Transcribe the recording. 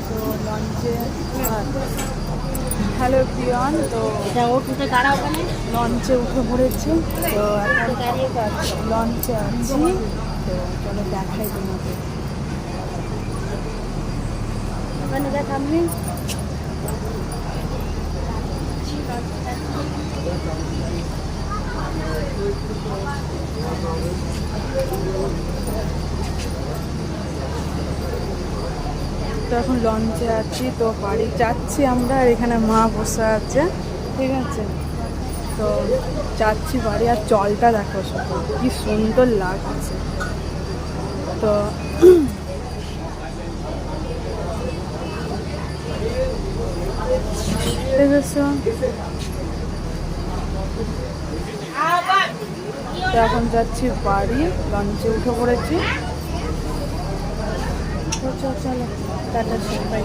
তো লঞ্চে হ্যালো প্রিয়ন, তো লঞ্চে উঠে পড়েছি। তো এখন লঞ্চে আছি, তো চলো দেখাই তোমাকে। ওখানে দেখাবি তো এখন লঞ্চে আছি, তো বাড়ি যাচ্ছি আমরা। আর এখানে মা বসে আছে, ঠিক আছে। তো যাচ্ছি বাড়ি। আর জলটা দেখো শুধু কি সুন্দর লাগছে। তো তো এখন যাচ্ছি বাড়ি, লঞ্চে উঠে পড়েছি। চলো টাটা, বাই।